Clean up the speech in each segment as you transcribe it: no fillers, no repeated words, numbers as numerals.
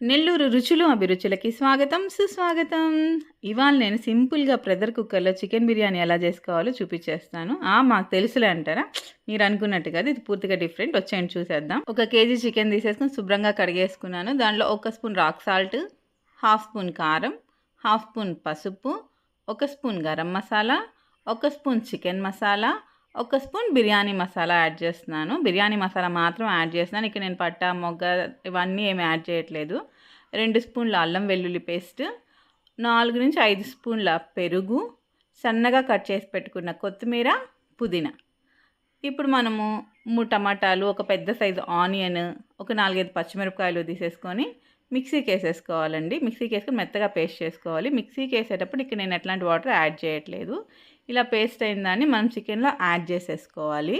నెల్లూరు రుచులు అభిరుచులకి స్వాగతం సుస్వాగతం. ఇవాళ నేను సింపుల్‌గా ప్రెషర్ కుక్కర్‌లో చికెన్ బిర్యానీ ఎలా చేసుకోవాలో చూపిచ్చేస్తాను. మాకు తెలుసులే అంటారా? మీరు అనుకున్నట్టు కాదు. ఇది పూర్తిగా డిఫరెంట్. వచ్చేయండి చూసేద్దాం. 1 కేజీ చికెన్ తీసేసుకొని శుభ్రంగా కడిగేసుకున్నాను. దాంట్లో 1 spoon rock salt, half spoon కారం, హాఫ్ స్పూన్ పసుపు, 1 spoon garam masala, 1 spoon chicken masala, 1 spoon biryani masala add చేస్తున్నాను. బిర్యానీ మసాలా మాత్రం యాడ్ చేస్తున్నాను. ఇక్కడ నేను పట్టా, మొగ్గ ఇవన్నీ ఏమి యాడ్ చేయట్లేదు. 2 స్పూన్ల అల్లం వెల్లుల్లి పేస్ట్, 4-5 స్పూన్ల పెరుగు, సన్నగా కట్ చేసి పెట్టుకున్న కొత్తిమీర, పుదీనా. ఇప్పుడు మనము 3 టమాటాలు, ఒక పెద్ద సైజు ఆనియన్, ఒక 4-5 పచ్చిమిరపకాయలు తీసేసుకొని మిక్సీకి వేసేసుకోవాలండి. మిక్సీకి వేసుకొని మెత్తగా పేస్ట్ చేసుకోవాలి. మిక్సీకి వేసేటప్పుడు ఇక్కడ నేను ఎట్లాంటి వాటర్ యాడ్ చేయట్లేదు. ఇలా పేస్ట్ అయిన దాన్ని మనం చికెన్లో యాడ్ చేసేసుకోవాలి.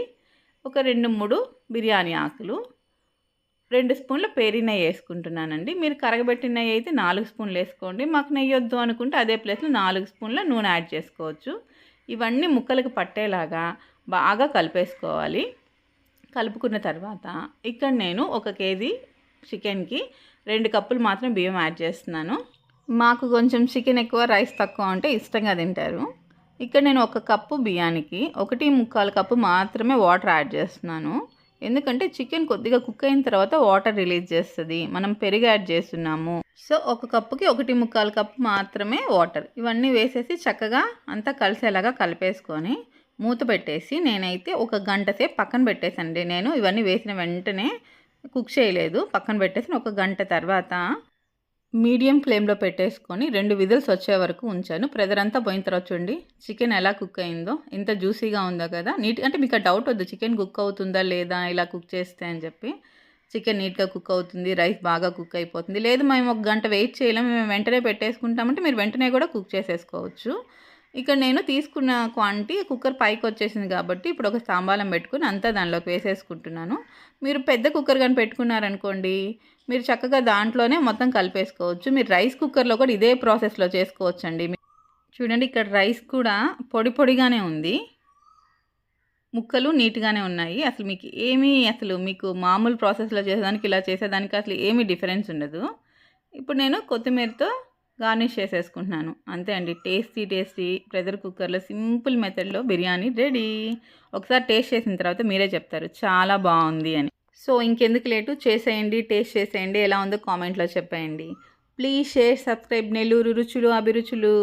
ఒక 2-3 బిర్యానీ ఆకులు, 2 స్పూన్ల పేరి నెయ్యి వేసుకుంటున్నానండి. మీరు కరగబెట్టిన నెయ్యి అయితే 4 స్పూన్లు వేసుకోండి. మాకు నెయ్యి వద్దు అనుకుంటే అదే ప్లేస్లో 4 స్పూన్ల నూనె యాడ్ చేసుకోవచ్చు. ఇవన్నీ ముక్కలకు పట్టేలాగా బాగా కలిపేసుకోవాలి. కలుపుకున్న తర్వాత ఇక్కడ నేను 1 కేజీ చికెన్కి 2 కప్పులు మాత్రం బియ్యం యాడ్ చేస్తున్నాను. మాకు కొంచెం చికెన్ ఎక్కువ, రైస్ తక్కువ అంటే ఇష్టంగా తింటారు. ఇక్కడ నేను 1 కప్పు బియ్యానికి 1.25 కప్పు మాత్రమే వాటర్ యాడ్ చేస్తున్నాను. ఎందుకంటే చికెన్ కొద్దిగా కుక్ అయిన తర్వాత వాటర్ రిలీజ్ చేస్తుంది. మనం పెరుగు యాడ్ చేస్తున్నాము. సో 1 కప్పుకి 1.25 కప్పు మాత్రమే వాటర్. ఇవన్నీ వేసేసి చక్కగా అంతా కలిసేలాగా కలిపేసుకొని మూత పెట్టేసి నేనైతే 1 గంట సేపు పక్కన పెట్టేసండి. నేను ఇవన్నీ వేసిన వెంటనే కుక్ చేయలేదు, పక్కన పెట్టేసి 1 గంట తర్వాత మీడియం ఫ్లేమ్లో పెట్టేసుకొని 2 విజిల్స్ వచ్చే వరకు ఉంచాను. ప్రెషర్ అంతా పోయిన తర్వాత చూడండి చికెన్ ఎలా కుక్ అయిందో, ఎంత జ్యూసీగా ఉందో కదా. అంటే మీకు ఆ డౌట్ వద్దు, చికెన్ కుక్ అవుతుందా లేదా ఇలా కుక్ చేస్తే అని చెప్పి. చికెన్ నీట్గా కుక్ అవుతుంది, రైస్ బాగా కుక్ అయిపోతుంది. లేదు మేము 1 గంట వెయిట్ చేయలేము, మేము వెంటనే పెట్టేసుకుంటామంటే మీరు వెంటనే కూడా కుక్ చేసేసుకోవచ్చు. ఇక్కడ నేను తీసుకున్న క్వాంటిటీ కుక్కర్ పైకి వచ్చేసింది కాబట్టి ఇప్పుడు ఒక తాంబాలం పెట్టుకుని అంతా దానిలోకి వేసేసుకుంటున్నాను. మీరు పెద్ద కుక్కర్ కానీ పెట్టుకున్నారనుకోండి, మీరు చక్కగా దాంట్లోనే మొత్తం కలిపేసుకోవచ్చు. మీరు రైస్ కుక్కర్లో కూడా ఇదే ప్రాసెస్లో చేసుకోవచ్చండి. చూడండి ఇక్కడ రైస్ కూడా పొడి పొడిగానే ఉంది, ముక్కలు నీట్గానే ఉన్నాయి. అసలు మీకు మామూలు ప్రాసెస్లో చేసేదానికి ఇలా చేసేదానికి అసలు ఏమీ డిఫరెన్స్ ఉండదు. ఇప్పుడు నేను కొత్తిమీరతో గార్నిష్ చేసేసుకుంటున్నాను. అంతే అండి, టేస్టీ ప్రెషర్ కుక్కర్లో సింపుల్ మెథడ్లో బిర్యానీ రెడీ. ఒకసారి టేస్ట్ చేసిన తర్వాత మీరే చెప్తారు చాలా బాగుంది అని. సో ఇంకెందుకు లేటు, చేసేయండి, టేస్ట్ చేసేయండి, ఎలా ఉందో కామెంట్లో చెప్పేయండి. ప్లీజ్ షేర్, సబ్స్క్రైబ్ నెల్లూరు రుచులు అభిరుచులు.